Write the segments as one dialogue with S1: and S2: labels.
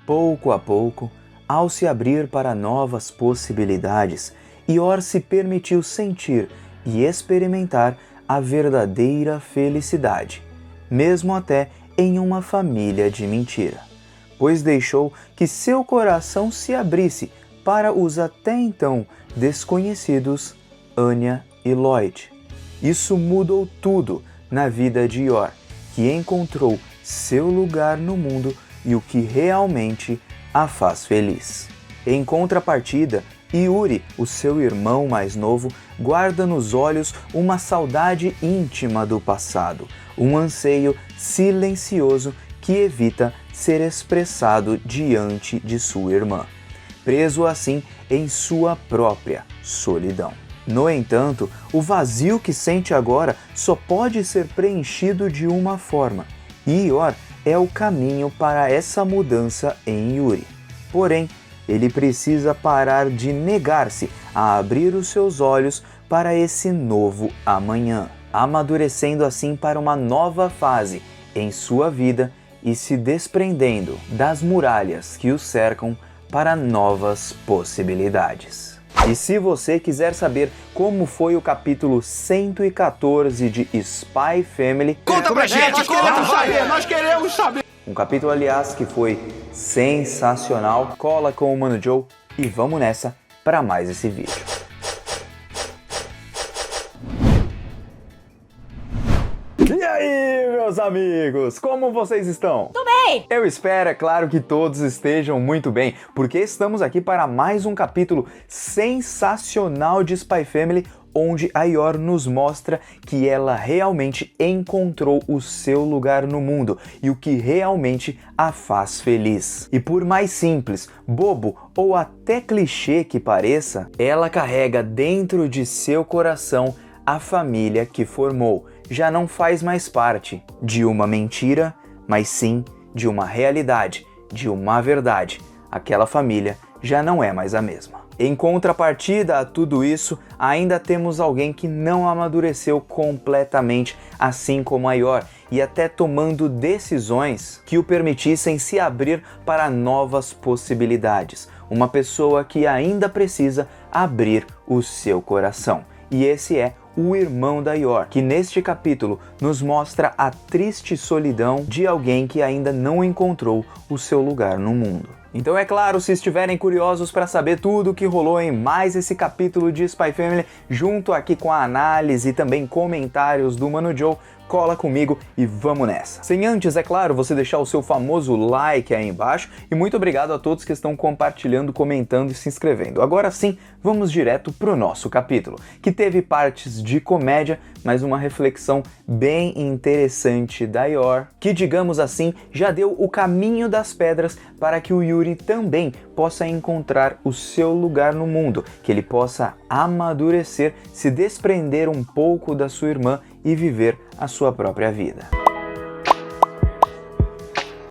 S1: Pouco a pouco, ao se abrir para novas possibilidades, Yor se permitiu sentir e experimentar a verdadeira felicidade, mesmo até em uma família de mentira, pois deixou que seu coração se abrisse para os até então desconhecidos Anya e Lloyd. Isso mudou tudo na vida de Yor, que encontrou seu lugar no mundo e o que realmente a faz feliz. Em contrapartida, Yuri, o seu irmão mais novo, guarda nos olhos uma saudade íntima do passado, um anseio silencioso que evita ser expressado diante de sua irmã, preso assim em sua própria solidão. No entanto, o vazio que sente agora só pode ser preenchido de uma forma, e Yor é o caminho para essa mudança em Yuri. Porém, ele precisa parar de negar-se a abrir os seus olhos para esse novo amanhã, amadurecendo assim para uma nova fase em sua vida e se desprendendo das muralhas que o cercam para novas possibilidades. E se você quiser saber como foi o capítulo 114 de Spy Family...
S2: Conta pra gente!
S3: Nós queremos saber!
S1: Um capítulo, aliás, que foi sensacional. Cola com o Mano Joe e vamos nessa para mais esse vídeo. E aí, meus amigos, como vocês estão?
S4: Tudo bem!
S1: Eu espero, é claro, que todos estejam muito bem, porque estamos aqui para mais um capítulo sensacional de Spy Family, onde a Yor nos mostra que ela realmente encontrou o seu lugar no mundo e o que realmente a faz feliz. E por mais simples, bobo ou até clichê que pareça, ela carrega dentro de seu coração a família que formou. Já não faz mais parte de uma mentira, mas sim de uma realidade, de uma verdade. Aquela família já não é mais a mesma. Em contrapartida a tudo isso, ainda temos alguém que não amadureceu completamente, assim como a Yor, e até tomando decisões que o permitissem se abrir para novas possibilidades. Uma pessoa que ainda precisa abrir o seu coração. E esse é o irmão da Yor, que neste capítulo nos mostra a triste solidão de alguém que ainda não encontrou o seu lugar no mundo. Então é claro, se estiverem curiosos para saber tudo o que rolou em mais esse capítulo de Spy Family, junto aqui com a análise e também comentários do Mano Joe, cola comigo e vamos nessa. Sem antes, é claro, você deixar o seu famoso like aí embaixo e muito obrigado a todos que estão compartilhando, comentando e se inscrevendo. Agora sim, vamos direto pro nosso capítulo, que teve partes de comédia, mas uma reflexão bem interessante da Yor, que, digamos assim, já deu o caminho das pedras para que o Yuri também possa encontrar o seu lugar no mundo, que ele possa amadurecer, se desprender um pouco da sua irmã e viver a sua própria vida.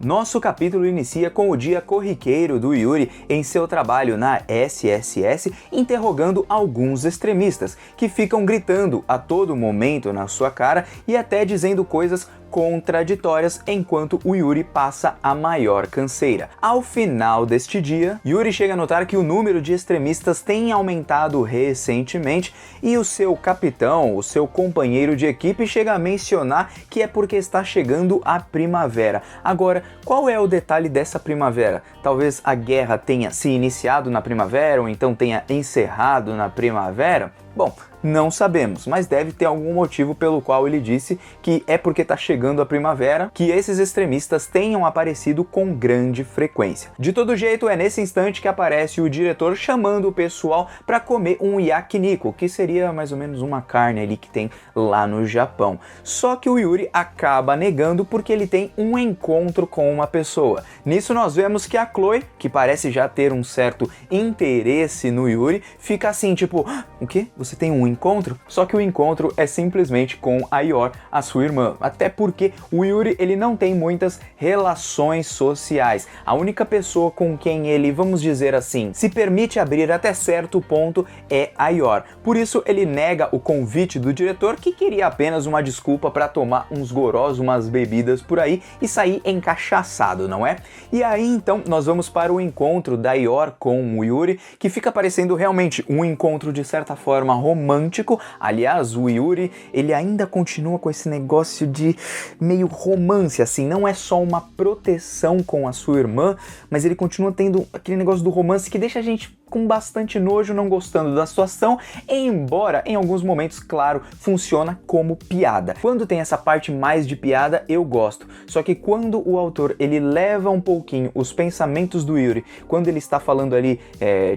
S1: Nosso capítulo inicia com o dia corriqueiro do Yuri em seu trabalho na SSS, interrogando alguns extremistas que ficam gritando a todo momento na sua cara e até dizendo coisas contraditórias enquanto o Yuri passa a maior canseira. Ao final deste dia, Yuri chega a notar que o número de extremistas tem aumentado recentemente e o seu capitão, o seu companheiro de equipe, chega a mencionar que é porque está chegando a primavera. Agora, qual é o detalhe dessa primavera? Talvez a guerra tenha se iniciado na primavera ou então tenha encerrado na primavera? Bom, não sabemos, mas deve ter algum motivo pelo qual ele disse que é porque está chegando a primavera que esses extremistas tenham aparecido com grande frequência. De todo jeito, é nesse instante que aparece o diretor chamando o pessoal para comer um yakiniku, que seria mais ou menos uma carne ali que tem lá no Japão. Só que o Yuri acaba negando porque ele tem um encontro com uma pessoa. Nisso nós vemos que a Chloe, que parece já ter um certo interesse no Yuri, fica assim tipo, o quê? Você tem um encontro, só que o encontro é simplesmente com a Yor, a sua irmã, até porque o Yuri ele não tem muitas relações sociais. A única pessoa com quem ele, vamos dizer assim, se permite abrir até certo ponto é a Yor. Por isso ele nega o convite do diretor, que queria apenas uma desculpa para tomar uns gorós, umas bebidas por aí e sair encachaçado, não é? E aí então nós vamos para o encontro da Yor com o Yuri, que fica parecendo realmente um encontro de certa forma romântico. Aliás, o Yuri, ele ainda continua com esse negócio de meio romance, assim, não é só uma proteção com a sua irmã, mas ele continua tendo aquele negócio do romance que deixa a gente com bastante nojo, não gostando da situação, embora em alguns momentos, claro, funciona como piada. Quando tem essa parte mais de piada, eu gosto. Só que quando o autor, ele leva um pouquinho os pensamentos do Yuri, quando ele está falando ali,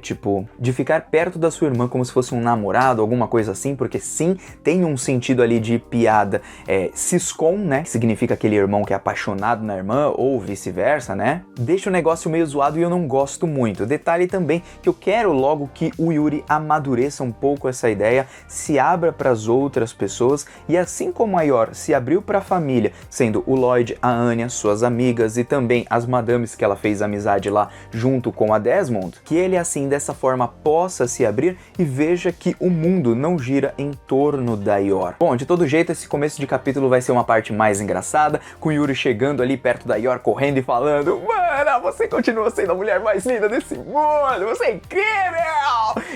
S1: tipo, de ficar perto da sua irmã como se fosse um namorado, alguma coisa assim, porque sim, tem um sentido ali de piada, siscom, né, que significa aquele irmão que é apaixonado na irmã, ou vice-versa, né, deixa o negócio meio zoado e eu não gosto muito. Detalhe também que eu quero logo que o Yuri amadureça um pouco essa ideia, se abra para as outras pessoas e assim como a Yor se abriu para a família, sendo o Lloyd, a Anya, suas amigas e também as madames que ela fez amizade lá junto com a Desmond, que ele assim dessa forma possa se abrir e veja que o mundo não gira em torno da Yor. Bom, de todo jeito esse começo de capítulo vai ser uma parte mais engraçada, com o Yuri chegando ali perto da Yor, correndo e falando: "Mana, você continua sendo a mulher mais linda desse mundo, você é incrível!"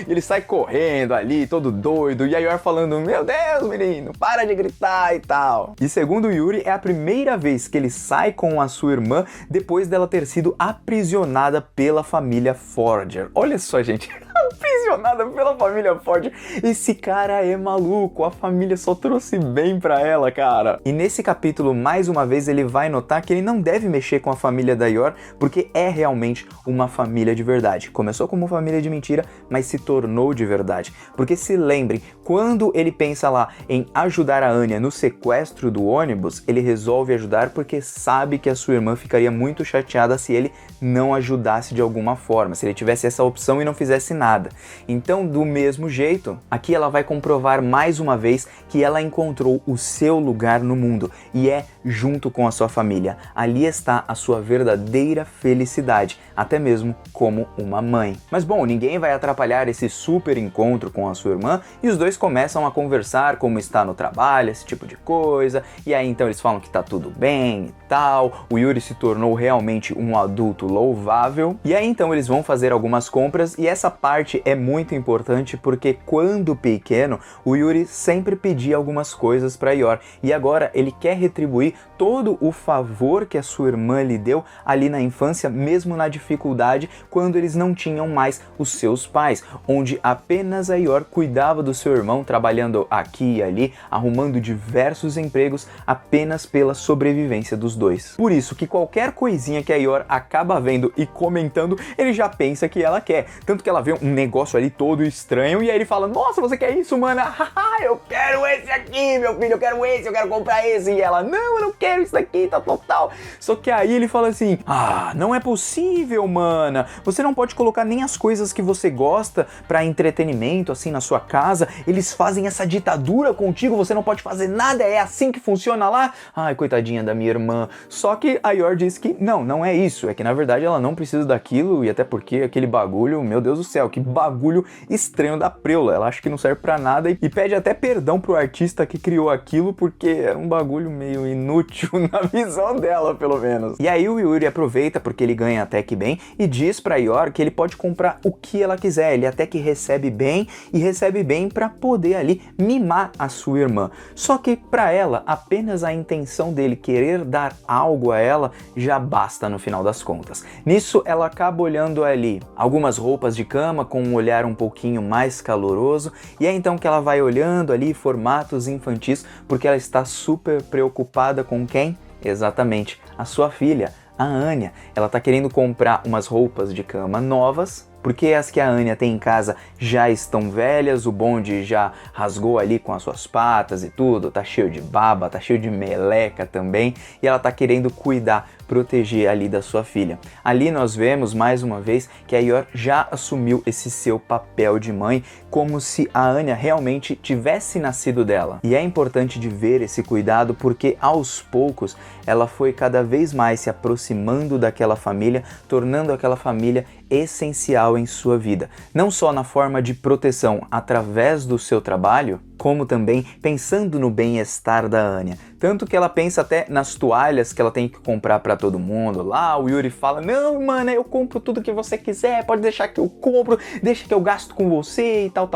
S1: E ele sai correndo ali, todo doido, e a Yor falando: "Meu Deus, menino, para de gritar e tal." E segundo o Yuri, é a primeira vez que ele sai com a sua irmã depois dela ter sido aprisionada pela família Forger. Olha só, gente. Aprisionada pela família Ford. Esse cara é maluco, a família só trouxe bem pra ela, cara. E nesse capítulo, mais uma vez, ele vai notar que ele não deve mexer com a família da Yor, porque é realmente uma família de verdade. Começou como família de mentira, mas se tornou de verdade. Porque se lembrem, quando ele pensa lá em ajudar a Anya no sequestro do ônibus, ele resolve ajudar porque sabe que a sua irmã ficaria muito chateada se ele não ajudasse de alguma forma, se ele tivesse essa opção e não fizesse nada. Então, do mesmo jeito, aqui ela vai comprovar mais uma vez que ela encontrou o seu lugar no mundo e é junto com a sua família. Ali está a sua verdadeira felicidade, até mesmo como uma mãe. Mas bom, ninguém vai atrapalhar esse super encontro com a sua irmã e os dois começam a conversar como está no trabalho, esse tipo de coisa, e aí então eles falam que tá tudo bem e tal, o Yuri se tornou realmente um adulto louvável, e aí então eles vão fazer algumas compras e essa parte é muito importante porque quando pequeno, o Yuri sempre pedia algumas coisas para Yor e agora ele quer retribuir todo o favor que a sua irmã lhe deu ali na infância, mesmo na dificuldade, quando eles não tinham mais os seus pais, onde apenas a Yor cuidava do seu irmão, trabalhando aqui e ali, arrumando diversos empregos apenas pela sobrevivência dos dois. Por isso que qualquer coisinha que a Yor acaba vendo e comentando, ele já pensa que ela quer, tanto que ela vê um negócio ali todo estranho e aí ele fala: "Nossa, você quer isso, mana? Eu quero esse aqui, meu filho, eu quero esse, eu quero comprar esse." E ela: "Não, eu não quero isso daqui, tá total." Só que aí ele fala assim: "Ah, não é possível, mana. Você não pode colocar nem as coisas que você gosta pra entretenimento, assim, na sua casa. Eles fazem essa ditadura contigo, você não pode fazer nada, é assim que funciona lá?" Ai, coitadinha da minha irmã. Só que a Yor diz que não é isso. É que na verdade ela não precisa daquilo e até porque aquele bagulho, meu Deus do céu, que bagulho estranho da preula. Ela acha que não serve pra nada e pede até perdão pro artista que criou aquilo porque era um bagulho meio inútil na visão dela, pelo menos. E aí o Yuri aproveita porque ele ganha até que bem e diz pra Yor que ele pode comprar o que ela quiser. Ele até que recebe bem e recebe bem pra poder ali mimar a sua irmã. Só que pra ela, apenas a intenção dele querer dar algo a ela já basta no final das contas. Nisso ela acaba olhando ali algumas roupas de cama com um olhar um pouquinho mais caloroso e é então que ela vai olhando ali formatos infantis porque ela está super preocupada com quem? Exatamente, a sua filha, a Anya. Ela tá querendo comprar umas roupas de cama novas, porque as que a Anya tem em casa já estão velhas, o bonde já rasgou ali com as suas patas e tudo, tá cheio de baba, tá cheio de meleca também, e ela tá querendo cuidar proteger ali da sua filha. Ali nós vemos mais uma vez que a Yor já assumiu esse seu papel de mãe, como se a Anya realmente tivesse nascido dela. E é importante de ver esse cuidado porque aos poucos ela foi cada vez mais se aproximando daquela família, tornando aquela família essencial em sua vida, não só na forma de proteção através do seu trabalho, como também pensando no bem-estar da Anya. Tanto que ela pensa até nas toalhas que ela tem que comprar para todo mundo. Lá o Yuri fala, não, mano, eu compro tudo que você quiser, pode deixar que eu compro, deixa que eu gasto com você e tal.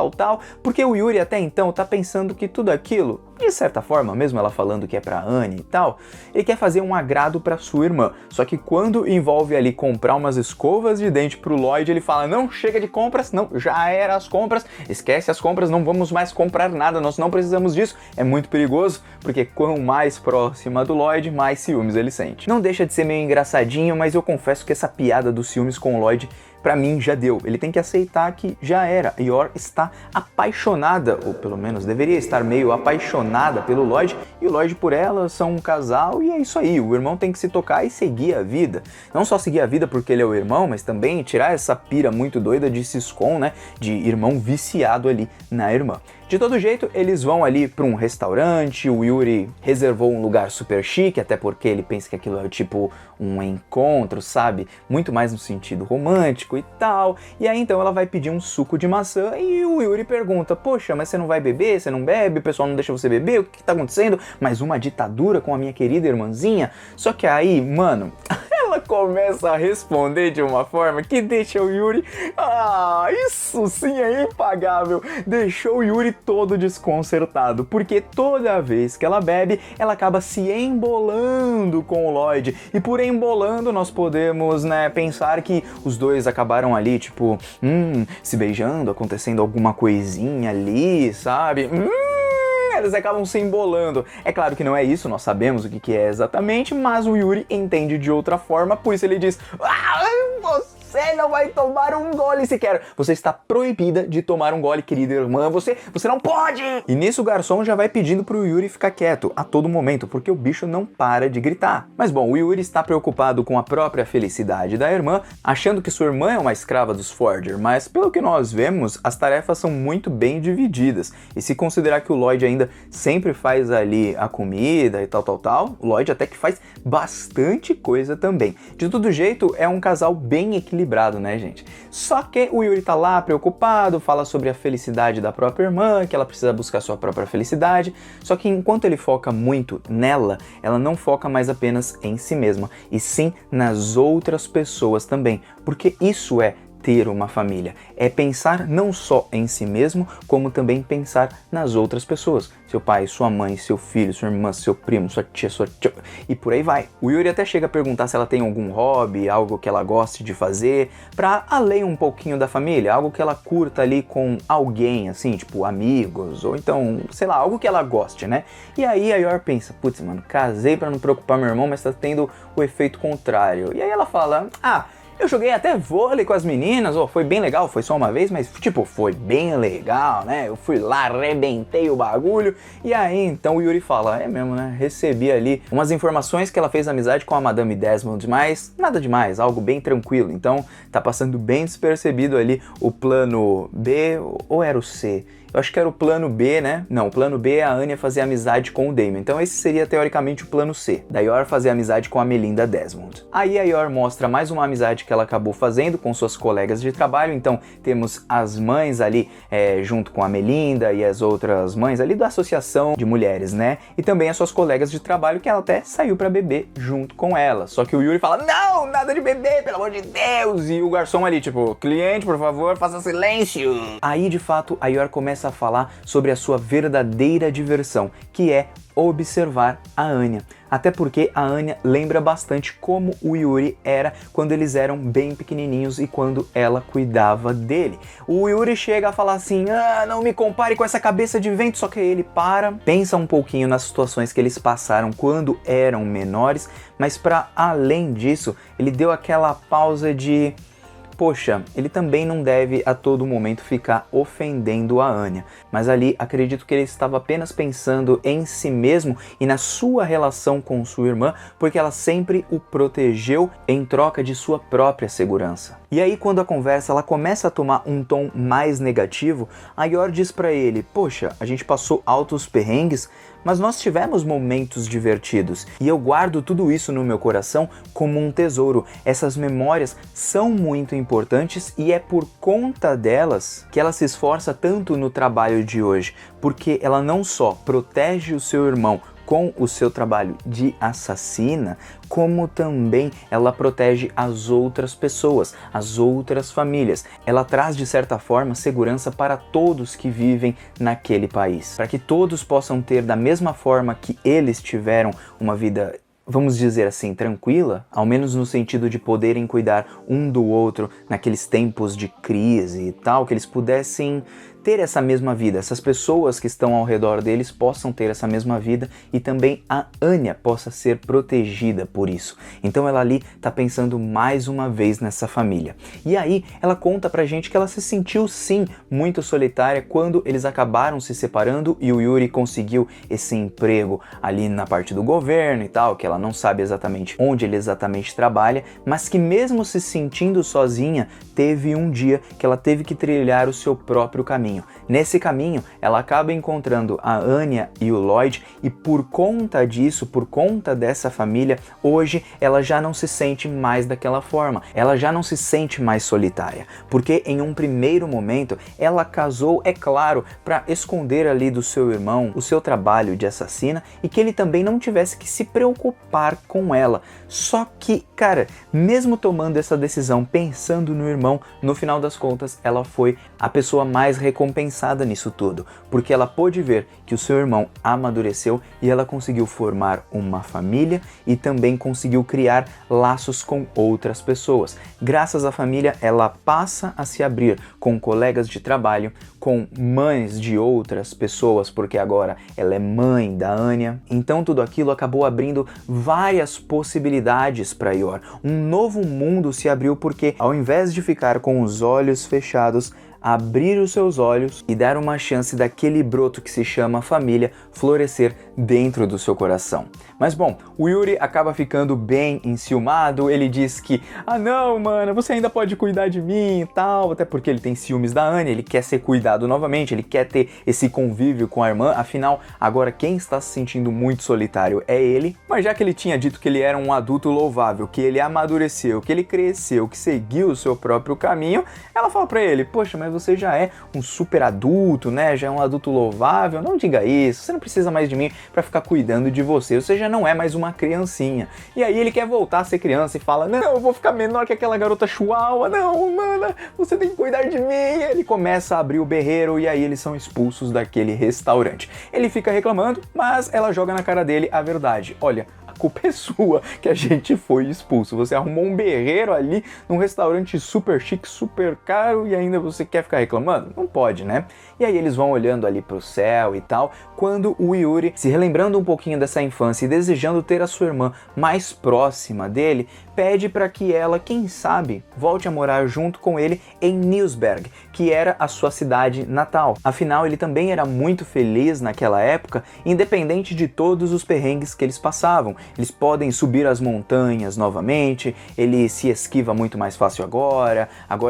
S1: Porque o Yuri até então tá pensando que tudo aquilo, de certa forma, mesmo ela falando que é pra Anya e tal, ele quer fazer um agrado pra sua irmã. Só que quando envolve ali comprar umas escovas de dente pro Lloyd, ele fala, não, chega de compras, não, já era as compras, esquece as compras, não vamos mais comprar nada, nós não precisamos disso, é muito perigoso, porque quanto mais próxima do Lloyd, mais ciúmes ele sente. Não deixa de ser meio engraçadinho, mas eu confesso que essa piada dos ciúmes com o Lloyd, pra mim já deu. Ele tem que aceitar que já era. Yor está apaixonada, ou pelo menos deveria estar meio apaixonada pelo Lloyd, e o Lloyd por ela são um casal, e é isso aí. O irmão tem que se tocar e seguir a vida. Não só seguir a vida porque ele é o irmão, mas também tirar essa pira muito doida de siscom, né? De irmão viciado ali na irmã. De todo jeito, eles vão ali para um restaurante, o Yuri reservou um lugar super chique, até porque ele pensa que aquilo é tipo um encontro, sabe? Muito mais no sentido romântico e tal. E aí então ela vai pedir um suco de maçã e o Yuri pergunta, poxa, mas você não vai beber? Você não bebe? O pessoal não deixa você beber? O que tá acontecendo? Mais uma ditadura com a minha querida irmãzinha? Só que aí, mano... ela começa a responder de uma forma que deixa o Yuri... isso sim é impagável! Deixou o Yuri todo desconcertado, porque toda vez que ela bebe, ela acaba se embolando com o Lloyd. E por embolando, nós podemos, né, pensar que os dois acabaram ali, tipo, se beijando, acontecendo alguma coisinha ali, sabe? Eles acabam se embolando. É claro que não é isso, nós sabemos o que é exatamente, mas o Yuri entende de outra forma, por isso ele diz, você não vai tomar um gole sequer. Você está proibida de tomar um gole, querida irmã. Você não pode! E nisso o garçom já vai pedindo pro Yuri ficar quieto a todo momento, porque o bicho não para de gritar. Mas bom, o Yuri está preocupado com a própria felicidade da irmã, achando que sua irmã é uma escrava dos Forger, mas pelo que nós vemos, as tarefas são muito bem divididas. E se considerar que o Lloyd ainda sempre faz ali a comida e tal, o Lloyd até que faz bastante coisa também. De todo jeito, é um casal bem equilibrado, né, gente? Só que o Yuri tá lá preocupado, fala sobre a felicidade da própria irmã, que ela precisa buscar sua própria felicidade, só que enquanto ele foca muito nela, ela não foca mais apenas em si mesma, e sim nas outras pessoas também, porque isso é ter uma família, é pensar não só em si mesmo, como também pensar nas outras pessoas. Seu pai, sua mãe, seu filho, sua irmã, seu primo, sua tia, e por aí vai. O Yuri até chega a perguntar se ela tem algum hobby, algo que ela goste de fazer, pra além um pouquinho da família, algo que ela curta ali com alguém, assim, tipo amigos, ou então, sei lá, algo que ela goste, né? E aí a Yor pensa, putz, mano, casei pra não preocupar meu irmão, mas tá tendo o efeito contrário. E aí ela fala, eu joguei até vôlei com as meninas, foi bem legal, foi só uma vez, mas tipo, foi bem legal, né? Eu fui lá, arrebentei o bagulho, e aí então o Yuri fala, é mesmo, né? Recebi ali umas informações que ela fez amizade com a Madame Desmond, mas nada demais, algo bem tranquilo, então tá passando bem despercebido ali o plano B, ou era o C? Eu acho que era o plano B, né? Não, o plano B é a Anya fazer amizade com o Damon. Então esse seria teoricamente o plano C, da Yor fazer amizade com a Melinda Desmond. Aí a Yor mostra mais uma amizade que ela acabou fazendo com suas colegas de trabalho. Então temos as mães ali junto com a Melinda e as outras mães ali da associação de mulheres, né? E também as suas colegas de trabalho que ela até saiu pra beber junto com ela. Só que o Yuri fala, não, nada de beber, pelo amor de Deus! E o garçom ali, tipo, cliente, por favor, faça silêncio! Aí de fato a Yor começa a falar sobre a sua verdadeira diversão, que é observar a Anya. Até porque a Anya lembra bastante como o Yuri era quando eles eram bem pequenininhos e quando ela cuidava dele. O Yuri chega a falar assim, não me compare com essa cabeça de vento, só que ele pensa um pouquinho nas situações que eles passaram quando eram menores, mas para além disso, ele deu aquela pausa de... poxa, ele também não deve a todo momento ficar ofendendo a Anya. Mas ali acredito que ele estava apenas pensando em si mesmo e na sua relação com sua irmã, porque ela sempre o protegeu em troca de sua própria segurança. E aí quando a conversa ela começa a tomar um tom mais negativo, a Yor diz pra ele, poxa, a gente passou altos perrengues, mas nós tivemos momentos divertidos e eu guardo tudo isso no meu coração como um tesouro. Essas memórias são muito importantes e é por conta delas que ela se esforça tanto no trabalho de hoje, porque ela não só protege o seu irmão com o seu trabalho de assassina, como também ela protege as outras pessoas, as outras famílias. Ela traz de certa forma segurança para todos que vivem naquele país, para que todos possam ter da mesma forma que eles tiveram uma vida, vamos dizer assim, tranquila, ao menos no sentido de poderem cuidar um do outro naqueles tempos de crise e tal, que eles pudessem ter essa mesma vida, essas pessoas que estão ao redor deles possam ter essa mesma vida e também a Anya possa ser protegida por isso. Então ela ali tá pensando mais uma vez nessa família. E aí ela conta pra gente que ela se sentiu sim muito solitária quando eles acabaram se separando e o Yuri conseguiu esse emprego ali na parte do governo e tal, que ela não sabe exatamente onde ele exatamente trabalha, mas que mesmo se sentindo sozinha, teve um dia que ela teve que trilhar o seu próprio caminho. Nesse caminho, ela acaba encontrando a Anya e o Lloyd e por conta disso, por conta dessa família, hoje ela já não se sente mais daquela forma, ela já não se sente mais solitária, porque em um primeiro momento ela casou, é claro, para esconder ali do seu irmão o seu trabalho de assassina e que ele também não tivesse que se preocupar com ela. Só que, cara, mesmo tomando essa decisão pensando no irmão, no final das contas ela foi a pessoa mais recompensada nisso tudo, porque ela pôde ver que o seu irmão amadureceu e ela conseguiu formar uma família e também conseguiu criar laços com outras pessoas. Graças à família, ela passa a se abrir com colegas de trabalho, com mães de outras pessoas, porque agora ela é mãe da Anya. Então tudo aquilo acabou abrindo várias possibilidades para Yor. Um novo mundo se abriu porque, ao invés de ficar com os olhos fechados, abrir os seus olhos e dar uma chance daquele broto que se chama família florescer dentro do seu coração. Mas bom, o Yuri acaba ficando bem enciumado, ele diz que não, mano, você ainda pode cuidar de mim e tal, até porque ele tem ciúmes da Anya, ele quer ser cuidado novamente, ele quer ter esse convívio com a irmã, afinal, agora quem está se sentindo muito solitário é ele, mas já que ele tinha dito que ele era um adulto louvável, que ele amadureceu, que ele cresceu, que seguiu o seu próprio caminho, ela fala pra ele, poxa, mas você já é um super adulto, né? Já é um adulto louvável, não diga isso, você não precisa mais de mim pra ficar cuidando de você já não é mais uma criancinha. E aí ele quer voltar a ser criança e fala, não, eu vou ficar menor que aquela garota chihuahua, não, mana, você tem que cuidar de mim. E ele começa a abrir o berreiro e aí eles são expulsos daquele restaurante. Ele fica reclamando, mas ela joga na cara dele a verdade. Olha, a culpa é sua que a gente foi expulso. Você arrumou um berreiro ali num restaurante super chique, super caro e ainda você quer ficar reclamando? Não pode, né? E aí eles vão olhando ali pro céu e tal, quando o Yuri, se relembrando um pouquinho dessa infância e desejando ter a sua irmã mais próxima dele, pede para que ela, quem sabe, volte a morar junto com ele em Nilsberg, que era a sua cidade natal. Afinal, ele também era muito feliz naquela época, independente de todos os perrengues que eles passavam. Eles podem subir as montanhas novamente, ele se esquiva muito mais fácil agora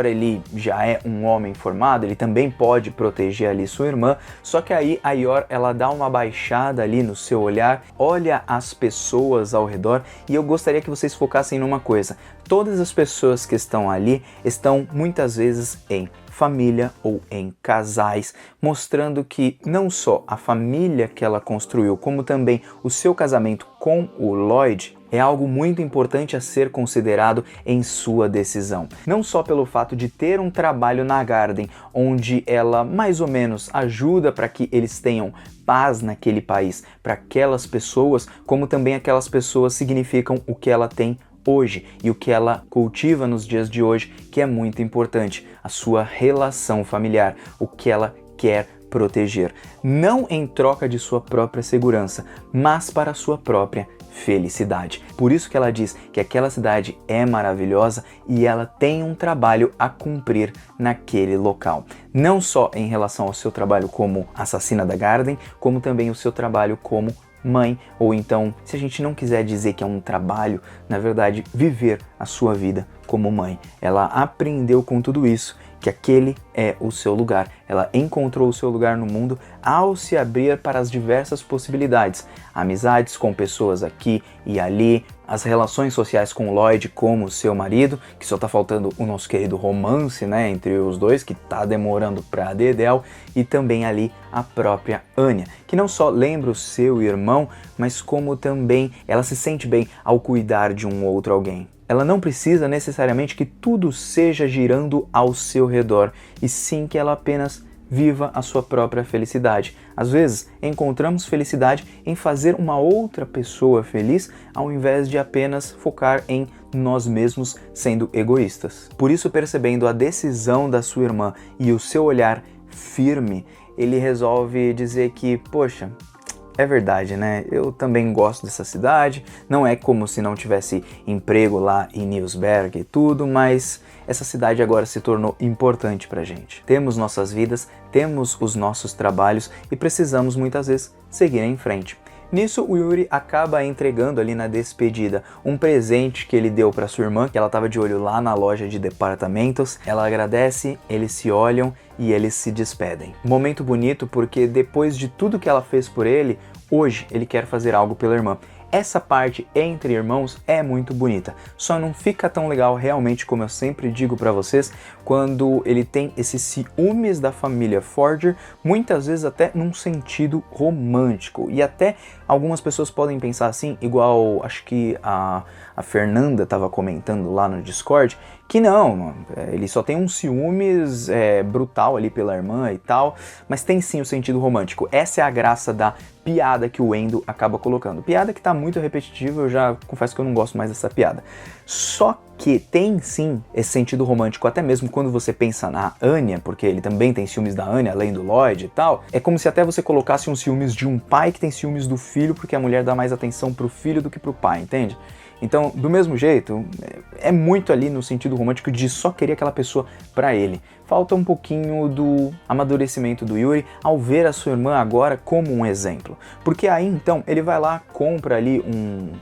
S1: ele já é um homem formado, ele também pode proteger ali sua irmã, só que aí a Yor, ela dá uma baixada ali no seu olhar, olha as pessoas ao redor e eu gostaria que vocês focassem numa coisa, todas as pessoas que estão ali estão muitas vezes em família ou em casais, mostrando que não só a família que ela construiu, como também o seu casamento com o Lloyd é algo muito importante a ser considerado em sua decisão. Não só pelo fato de ter um trabalho na Garden, onde ela mais ou menos ajuda para que eles tenham paz naquele país, para aquelas pessoas, como também aquelas pessoas significam o que ela tem hoje e o que ela cultiva nos dias de hoje, que é muito importante, a sua relação familiar, o que ela quer proteger, não em troca de sua própria segurança, mas para a sua própria felicidade. Por isso que ela diz que aquela cidade é maravilhosa e ela tem um trabalho a cumprir naquele local. Não só em relação ao seu trabalho como assassina da Garden, como também o seu trabalho como mãe, ou então, se a gente não quiser dizer que é um trabalho, na verdade, viver a sua vida como mãe. Ela aprendeu com tudo isso que aquele é o seu lugar. Ela encontrou o seu lugar no mundo ao se abrir para as diversas possibilidades. Amizades com pessoas aqui e ali, as relações sociais com o Lloyd como seu marido, que só tá faltando o nosso querido romance, né, entre os dois, que tá demorando pra dedéu, e também ali a própria Anya, que não só lembra o seu irmão, mas como também ela se sente bem ao cuidar de um outro alguém. Ela não precisa necessariamente que tudo seja girando ao seu redor, e sim que ela apenas viva a sua própria felicidade. Às vezes, encontramos felicidade em fazer uma outra pessoa feliz, ao invés de apenas focar em nós mesmos sendo egoístas. Por isso, percebendo a decisão da sua irmã e o seu olhar firme, ele resolve dizer que, poxa, é verdade, né? Eu também gosto dessa cidade, não é como se não tivesse emprego lá em Nilsberg e tudo, mas essa cidade agora se tornou importante pra gente. Temos nossas vidas, temos os nossos trabalhos e precisamos muitas vezes seguir em frente. Nisso, o Yuri acaba entregando ali na despedida um presente que ele deu para sua irmã, que ela estava de olho lá na loja de departamentos. Ela agradece, eles se olham e eles se despedem. Momento bonito porque depois de tudo que ela fez por ele, hoje ele quer fazer algo pela irmã. Essa parte entre irmãos é muito bonita, só não fica tão legal realmente, como eu sempre digo pra vocês, quando ele tem esses ciúmes da família Forger, muitas vezes até num sentido romântico, e até algumas pessoas podem pensar assim, igual acho que a Fernanda estava comentando lá no Discord, que não, ele só tem um ciúmes brutal ali pela irmã e tal, mas tem sim o sentido romântico. Essa é a graça da piada que o Endo acaba colocando. Piada que tá muito repetitiva, eu já confesso que eu não gosto mais dessa piada. Só que tem sim esse sentido romântico, até mesmo quando você pensa na Anya, porque ele também tem ciúmes da Anya, além do Lloyd e tal. É como se até você colocasse um ciúmes de um pai que tem ciúmes do filho, porque a mulher dá mais atenção pro filho do que pro pai, entende? Então, do mesmo jeito, é muito ali no sentido romântico de só querer aquela pessoa pra ele. Falta um pouquinho do amadurecimento do Yuri ao ver a sua irmã agora como um exemplo. Porque aí, então, ele vai lá, compra ali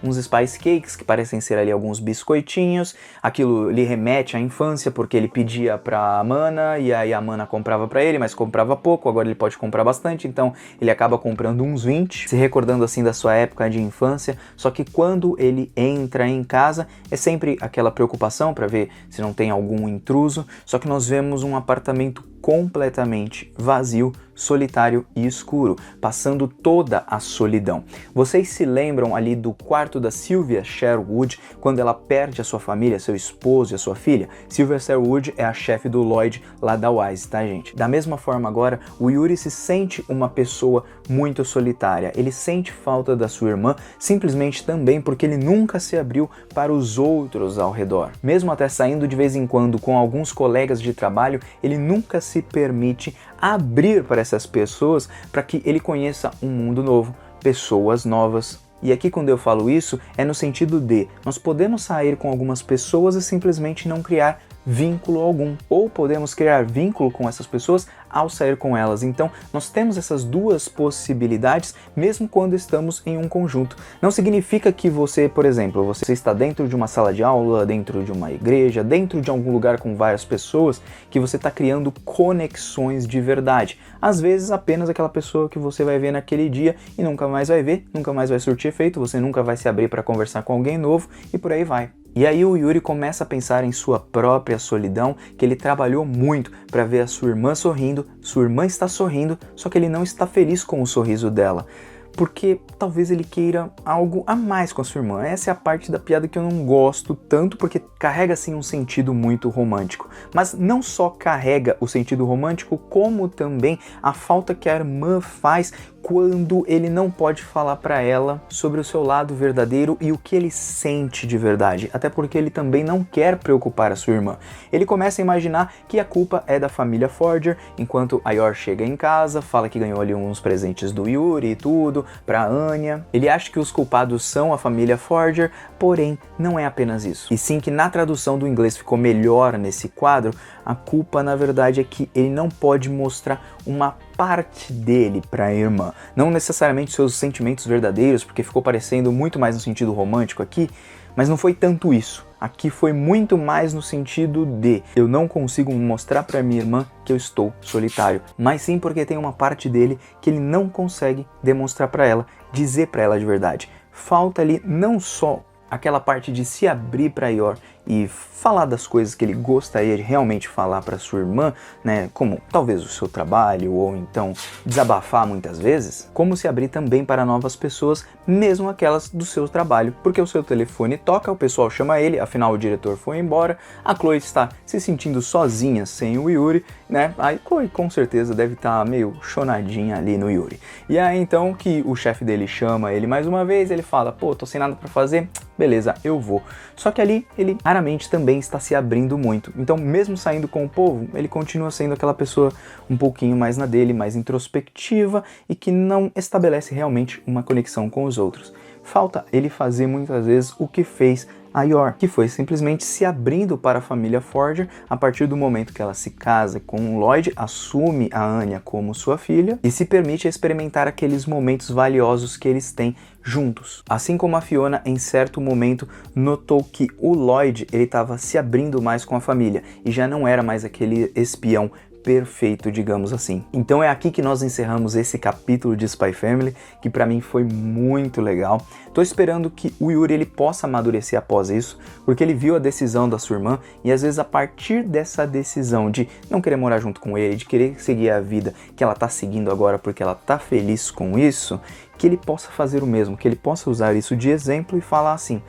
S1: uns Spice Cakes, que parecem ser ali alguns biscoitinhos. Aquilo lhe remete à infância, porque ele pedia pra Mana, e aí a Mana comprava pra ele, mas comprava pouco, agora ele pode comprar bastante, então ele acaba comprando uns 20, se recordando assim da sua época de infância. Só que quando ele entra em casa, é sempre aquela preocupação para ver se não tem algum intruso, só que nós vemos um apartamento completamente vazio, solitário e escuro, passando toda a solidão. Vocês se lembram ali do quarto da Sylvia Sherwood, quando ela perde a sua família, seu esposo e a sua filha? Sylvia Sherwood é a chefe do Lloyd lá da Wise, tá, gente? Da mesma forma agora, o Yuri se sente uma pessoa muito solitária. Ele sente falta da sua irmã, simplesmente também porque ele nunca se abriu para os outros ao redor. Mesmo até saindo de vez em quando com alguns colegas de trabalho, ele nunca se permite abrir para essas pessoas para que ele conheça um mundo novo, pessoas novas. E aqui quando eu falo isso, é no sentido de nós podemos sair com algumas pessoas e simplesmente não criar vínculo algum, ou podemos criar vínculo com essas pessoas ao sair com elas. Então nós temos essas duas possibilidades mesmo quando estamos em um conjunto. Não significa que você, por exemplo, você está dentro de uma sala de aula, dentro de uma igreja, dentro de algum lugar com várias pessoas, que você está criando conexões de verdade. Às vezes apenas aquela pessoa que você vai ver naquele dia e nunca mais vai ver, nunca mais vai surtir efeito, você nunca vai se abrir para conversar com alguém novo e por aí vai. E aí o Yuri começa a pensar em sua própria solidão, que ele trabalhou muito para ver a sua irmã sorrindo, sua irmã está sorrindo, só que ele não está feliz com o sorriso dela. Porque talvez ele queira algo a mais com a sua irmã. Essa é a parte da piada que eu não gosto tanto, porque carrega assim um sentido muito romântico. Mas não só carrega o sentido romântico, como também a falta que a irmã faz quando ele não pode falar para ela sobre o seu lado verdadeiro e o que ele sente de verdade, até porque ele também não quer preocupar a sua irmã. Ele começa a imaginar que a culpa é da família Forger, enquanto a Yor chega em casa, fala que ganhou ali uns presentes do Yuri e tudo, pra Anya. Ele acha que os culpados são a família Forger, porém não é apenas isso. E sim que na tradução do inglês ficou melhor nesse quadro, a culpa na verdade é que ele não pode mostrar uma parte dele para a irmã. Não necessariamente seus sentimentos verdadeiros, porque ficou parecendo muito mais no sentido romântico aqui, mas não foi tanto isso. Aqui foi muito mais no sentido de eu não consigo mostrar para minha irmã que eu estou solitário, mas sim porque tem uma parte dele que ele não consegue demonstrar para ela, dizer para ela de verdade. Falta ali não só aquela parte de se abrir para Yor e falar das coisas que ele gostaria de realmente falar para sua irmã, né, como talvez o seu trabalho ou então desabafar muitas vezes, como se abrir também para novas pessoas, mesmo aquelas do seu trabalho, porque o seu telefone toca, o pessoal chama ele, afinal o diretor foi embora, a Chloe está se sentindo sozinha sem o Yuri, né, a Chloe com certeza deve estar meio chonadinha ali no Yuri. E aí então que o chefe dele chama ele mais uma vez, ele fala, pô, tô sem nada para fazer, beleza, eu vou. Só que ali ele raramente também está se abrindo muito. Então, mesmo saindo com o povo, ele continua sendo aquela pessoa um pouquinho mais na dele, mais introspectiva e que não estabelece realmente uma conexão com os outros. Falta ele fazer muitas vezes o que fez a Yor, que foi simplesmente se abrindo para a família Forger a partir do momento que ela se casa com o Lloyd, assume a Anya como sua filha e se permite experimentar aqueles momentos valiosos que eles têm juntos. Assim como a Fiona, em certo momento, notou que o Lloyd ele estava se abrindo mais com a família e já não era mais aquele espião perfeito, digamos assim. Então é aqui que nós encerramos esse capítulo de Spy Family, que pra mim foi muito legal. Tô esperando que o Yuri ele possa amadurecer após isso, porque ele viu a decisão da sua irmã e às vezes a partir dessa decisão de não querer morar junto com ele, de querer seguir a vida que ela tá seguindo agora porque ela tá feliz com isso, que ele possa fazer o mesmo, que ele possa usar isso de exemplo e falar assim,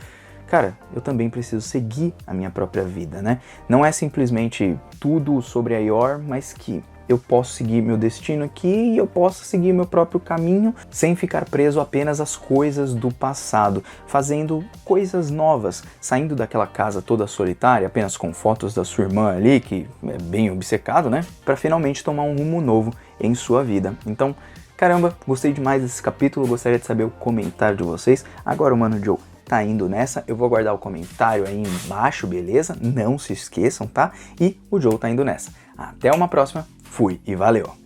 S1: cara, eu também preciso seguir a minha própria vida, né? Não é simplesmente tudo sobre a Yor, mas que eu posso seguir meu destino aqui e eu posso seguir meu próprio caminho sem ficar preso apenas às coisas do passado, fazendo coisas novas, saindo daquela casa toda solitária, apenas com fotos da sua irmã ali, que é bem obcecado, né? Para finalmente tomar um rumo novo em sua vida. Então, caramba, gostei demais desse capítulo, gostaria de saber o comentário de vocês. Agora o Mano Joe tá indo nessa, eu vou guardar o comentário aí embaixo, beleza? Não se esqueçam, tá? E o Joe tá indo nessa. Até uma próxima, fui e valeu!